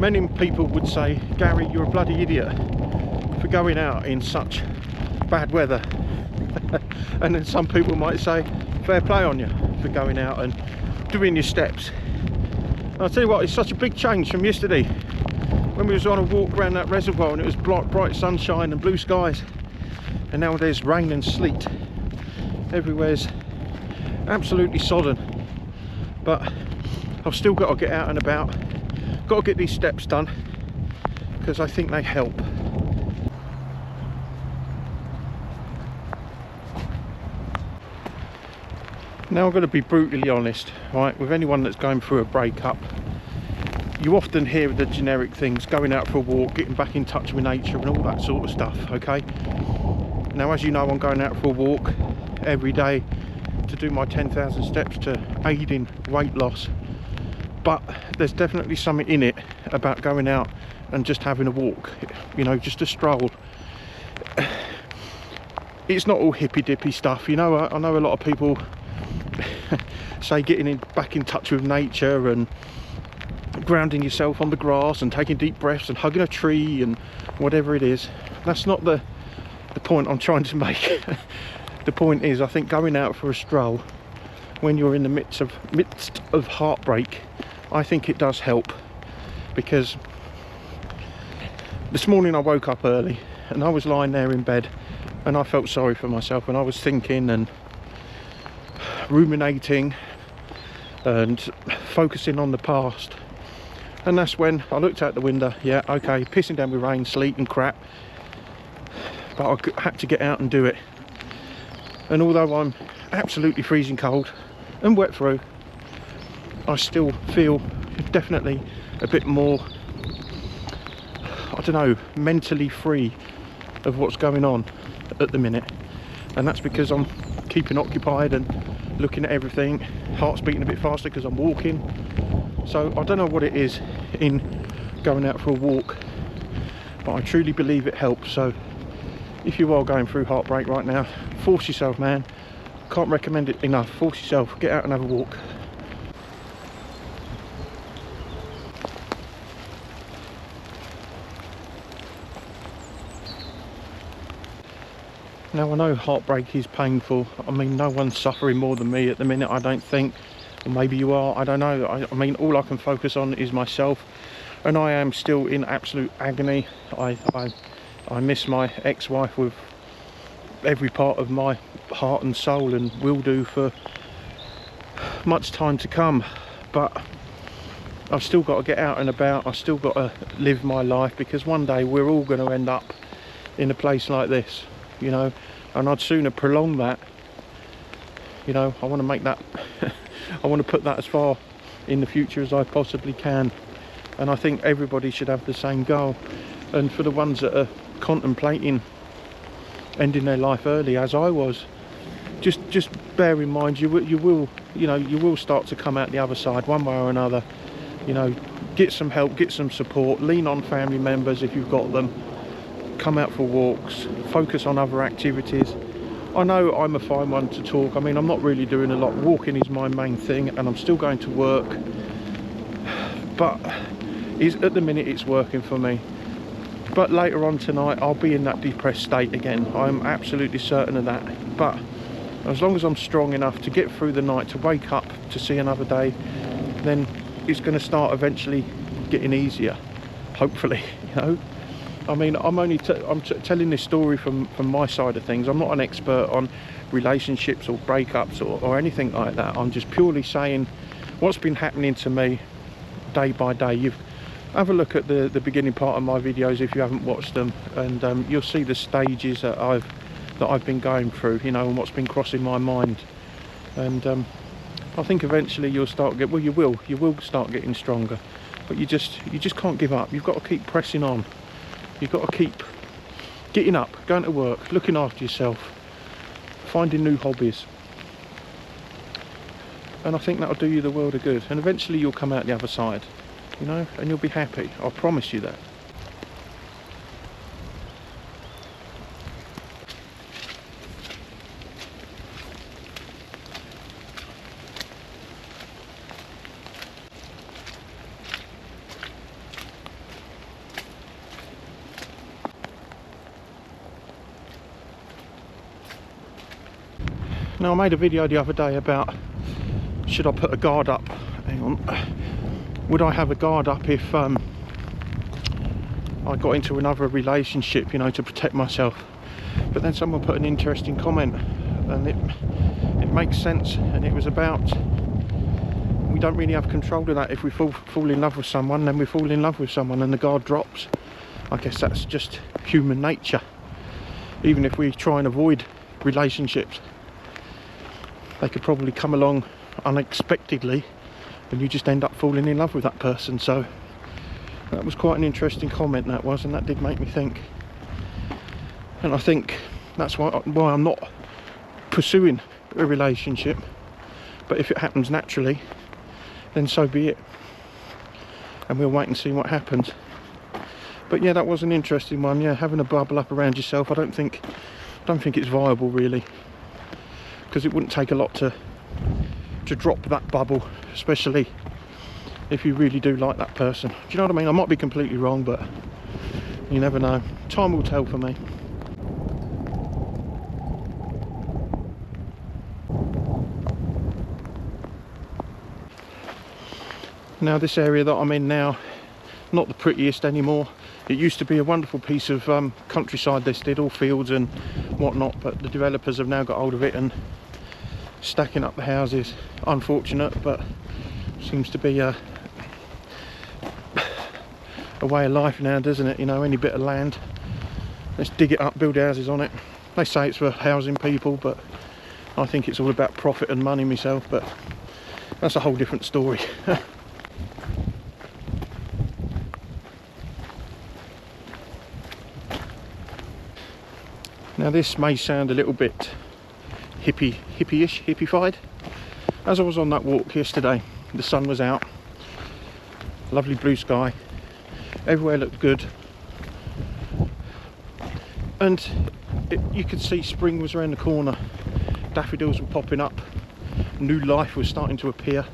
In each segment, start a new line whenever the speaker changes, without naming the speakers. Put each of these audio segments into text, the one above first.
Many people would say, Gary, you're a bloody idiot for going out in such bad weather. And then some people might say, fair play on you for going out and doing your steps. And I'll tell you what, it's such a big change from yesterday when we was on a walk around that reservoir and it was bright sunshine and blue skies, and now there's rain and sleet. Everywhere's absolutely sodden, but I've still got to get out and about. Got to get these steps done because I think they help. Now I'm going to be brutally honest, right, with anyone that's going through a breakup. You often hear the generic things, going out for a walk, getting back in touch with nature and all that sort of stuff, okay? Now, as you know, I'm going out for a walk every day to do my 10,000 steps to aid in weight loss. But there's definitely something in it about going out and just having a walk, you know, just a stroll. It's not all hippy dippy stuff, you know. I know a lot of people say getting back in touch with nature and grounding yourself on the grass and taking deep breaths and hugging a tree and whatever it is. That's not the point I'm trying to make. The point is, I think going out for a stroll when you're in the midst of heartbreak, I think it does help. Because this morning I woke up early and I was lying there in bed and I felt sorry for myself, and I was thinking and ruminating and focusing on the past. And that's when I looked out the window. Yeah, okay, pissing down with rain, sleet and crap, but I had to get out and do it. And although I'm absolutely freezing cold and wet through, I still feel definitely a bit more, I don't know, mentally free of what's going on at the minute. And that's because I'm keeping occupied and looking at everything, heart's beating a bit faster because I'm walking. So I don't know what it is in going out for a walk, but I truly believe it helps. So if you are going through heartbreak right now, force yourself, man. Can't recommend it enough. Force yourself, get out and have a walk. Now, I know heartbreak is painful. I mean, no one's suffering more than me at the minute, I don't think. Or maybe you are, I don't know. I mean, all I can focus on is myself. And I am still in absolute agony. I miss my ex-wife with every part of my heart and soul, and will do for much time to come. But I've still got to get out and about. I've still got to live my life, because one day we're all going to end up in a place like this, you know. And I'd sooner prolong that, you know. I want to make that I want to put that as far in the future as I possibly can. And I think everybody should have the same goal. And for the ones that are contemplating ending their life early, as I was, just bear in mind, you will start to come out the other side one way or another. You know, get some help, get some support, lean on family members if you've got them. Come out for walks, focus on other activities. I know I'm a fine one to talk. I mean, I'm not really doing a lot. Walking is my main thing, and I'm still going to work, but at the minute it's working for me. But later on tonight I'll be in that depressed state again. I'm absolutely certain of that. But as long as I'm strong enough to get through the night, to wake up to see another day, then it's going to start eventually getting easier, hopefully, you know. I mean, I'm telling this story from my side of things. I'm not an expert on relationships or breakups or anything like that. I'm just purely saying what's been happening to me day by day. Have a look at the beginning part of my videos if you haven't watched them, and you'll see the stages that I've been going through, you know, and what's been crossing my mind. And I think eventually you will start getting stronger, but you just can't give up. You've got to keep pressing on. You've got to keep getting up, going to work, looking after yourself, finding new hobbies. And I think that'll do you the world of good. And eventually you'll come out the other side, you know, and you'll be happy. I promise you that. Now, I made a video the other day about should I put a guard up. Hang on. Would I have a guard up if I got into another relationship, you know, to protect myself? But then someone put an interesting comment, and it makes sense, and it was about we don't really have control of that. If we fall in love with someone, then we fall in love with someone and the guard drops. I guess that's just human nature. Even if we try and avoid relationships, they could probably come along unexpectedly and you just end up falling in love with that person. So that was quite an interesting comment, that was, and that did make me think. And I think that's why I'm not pursuing a relationship. But if it happens naturally, then so be it, and we'll wait and see what happens. But yeah, that was an interesting one. Yeah, having a bubble up around yourself, I don't think it's viable really, because it wouldn't take a lot to drop that bubble, especially if you really do like that person. Do you know what I mean? I might be completely wrong, but you never know. Time will tell for me. Now, this area that I'm in now, not the prettiest anymore. It used to be a wonderful piece of countryside. This did, all fields and whatnot, but the developers have now got hold of it and stacking up the houses. Unfortunate, but seems to be a way of life now, doesn't it? You know, any bit of land, let's dig it up, build houses on it. They say it's for housing people, but I think it's all about profit and money myself, but that's a whole different story. Now, this may sound a little bit hippie-ish, hippified. As I was on that walk yesterday, the sun was out, lovely blue sky, everywhere looked good, and you could see spring was around the corner. Daffodils were popping up, new life was starting to appear.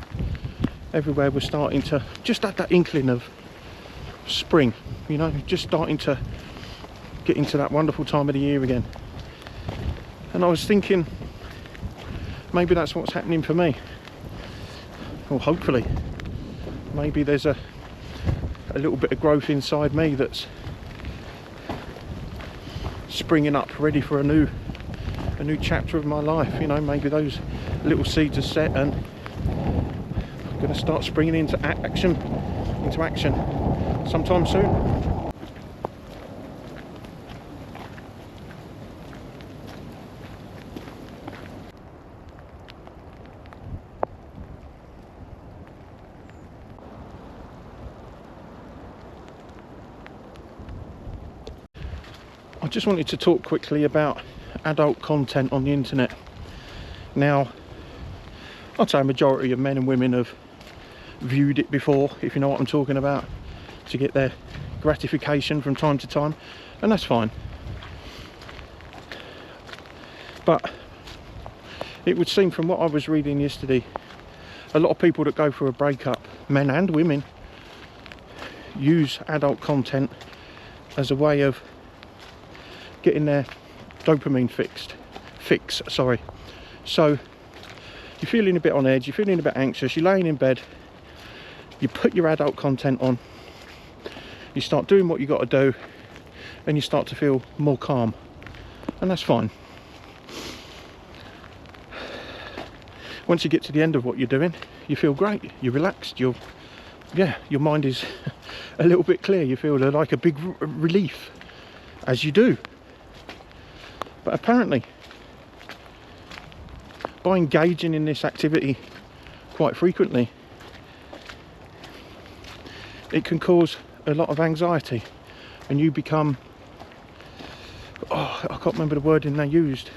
Everywhere was starting to just add that inkling of spring, you know, just starting to get into that wonderful time of the year again. And I was thinking, maybe that's what's happening for me. Or hopefully, maybe there's a little bit of growth inside me that's springing up, ready for a new chapter of my life. You know, maybe those little seeds are set and I'm going to start springing into action sometime soon. I just wanted to talk quickly about adult content on the internet. Now, I'd say a majority of men and women have viewed it before, if you know what I'm talking about, to get their gratification from time to time, and that's fine. But it would seem, from what I was reading yesterday, a lot of people that go for a breakup, men and women, use adult content as a way of getting their dopamine fix. So you're feeling a bit on edge, you're feeling a bit anxious, you're laying in bed, you put your adult content on, you start doing what you got to do, and you start to feel more calm, and that's fine. Once you get to the end of what you're doing, you feel great, you're relaxed, your mind is a little bit clear, you feel like a big relief, as you do. But apparently, by engaging in this activity quite frequently, it can cause a lot of anxiety, and you become, I can't remember the wording they used.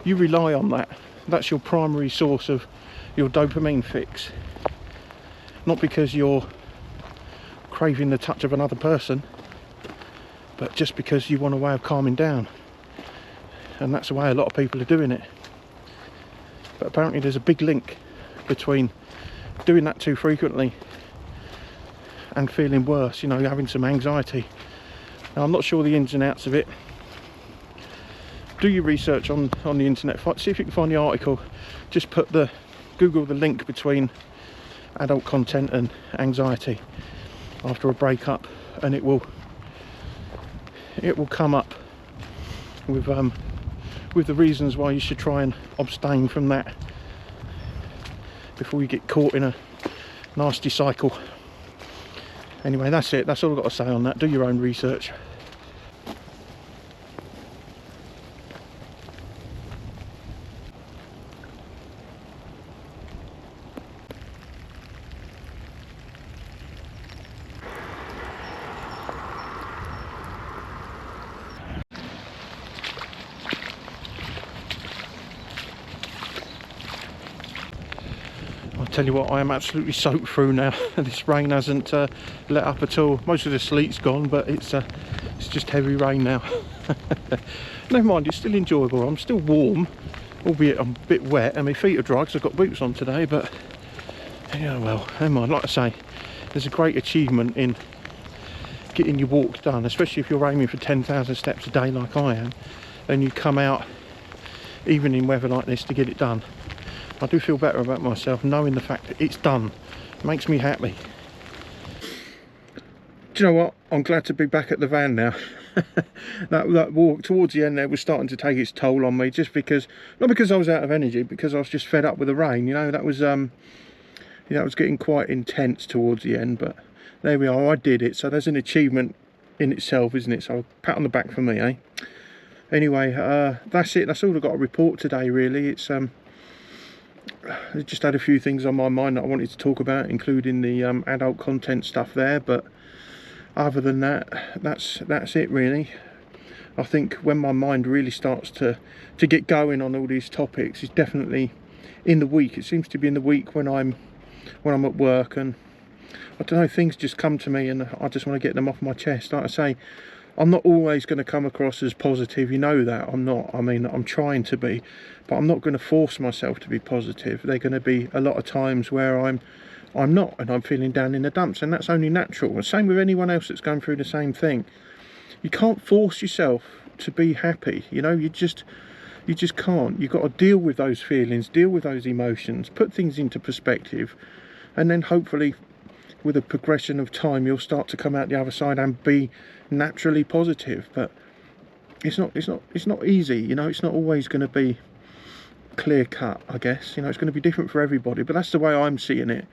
You rely on that. That's your primary source of your dopamine fix. Not because you're craving the touch of another person, but just because you want a way of calming down. And that's the way a lot of people are doing it. But apparently there's a big link between doing that too frequently and feeling worse, you know, having some anxiety. Now, I'm not sure the ins and outs of it. do your research on the internet. See if you can find the article. Just Google the link between adult content and anxiety after a breakup, and it will come up with the reasons why you should try and abstain from that before you get caught in a nasty cycle. Anyway, that's it. That's all I've got to say on that. Do your own research. Tell you what, I am absolutely soaked through now. This rain hasn't let up at all. Most of the sleet's gone, but it's just heavy rain now. Never mind, it's still enjoyable. I'm still warm, albeit I'm a bit wet, and my feet are dry because I've got boots on today. But yeah, well, never mind. Like I say, there's a great achievement in getting your walk done, especially if you're aiming for 10,000 steps a day like I am, and you come out even in weather like this to get it done. I do feel better about myself knowing the fact that it's done. It makes me happy. Do you know what? I'm glad to be back at the van now. that walk towards the end there was starting to take its toll on me, just because, not because I was out of energy, because I was just fed up with the rain. You know, that was it was getting quite intense towards the end, but there we are. I did it, so there's an achievement in itself, isn't it? So pat on the back for me, eh? Anyway, that's it. That's all I've got to report today, really. It's I just had a few things on my mind that I wanted to talk about, including the adult content stuff there, but other than that, that's it really. I think when my mind really starts to get going on all these topics is definitely in the week. It seems to be in the week when I'm at work, and I don't know, things just come to me and I just want to get them off my chest. Like I say, I'm not always going to come across as positive, you know that. I'm not. I mean, I'm trying to be, but I'm not going to force myself to be positive. There are going to be a lot of times where I'm not, and I'm feeling down in the dumps, and that's only natural. The same with anyone else that's going through the same thing. You can't force yourself to be happy, you know. You just can't. You've got to deal with those feelings, deal with those emotions, put things into perspective, and then hopefully with a progression of time you'll start to come out the other side and be naturally positive. But it's not easy, you know. It's not always going to be clear cut, I guess. You know, it's going to be different for everybody, but that's the way I'm seeing it.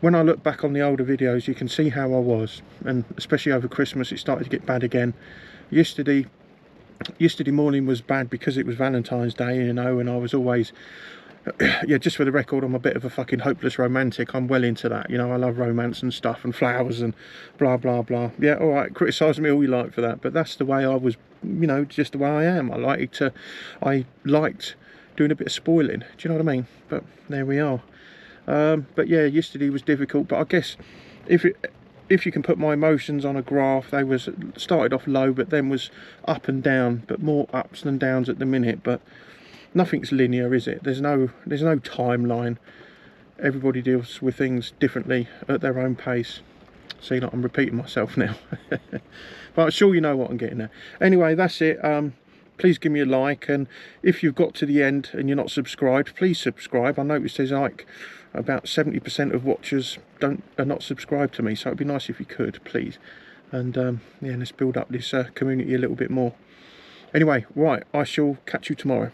When I look back on the older videos, you can see how I was, and especially over Christmas it started to get bad again. Yesterday morning was bad because it was Valentine's Day, you know, and I was always yeah, just for the record, I'm a bit of a fucking hopeless romantic. I'm well into that, you know. I love romance and stuff and flowers and blah blah blah. Yeah, all right, criticise me all you like for that, but that's the way I was, you know, just the way I am. I liked doing a bit of spoiling, do you know what I mean? But there we are. But yeah, yesterday was difficult, but I guess if you can put my emotions on a graph, they started off low but then was up and down, but more ups than downs at the minute. But nothing's linear, is it? There's no timeline. Everybody deals with things differently at their own pace. See, like, I'm repeating myself now. But I'm sure you know what I'm getting at. Anyway, that's it. Please give me a like, and if you've got to the end and you're not subscribed, please subscribe. I noticed there's like about 70% of watchers are not subscribed to me, so it'd be nice if you could, please. And yeah, let's build up this community a little bit more. Anyway, right, I shall catch you tomorrow.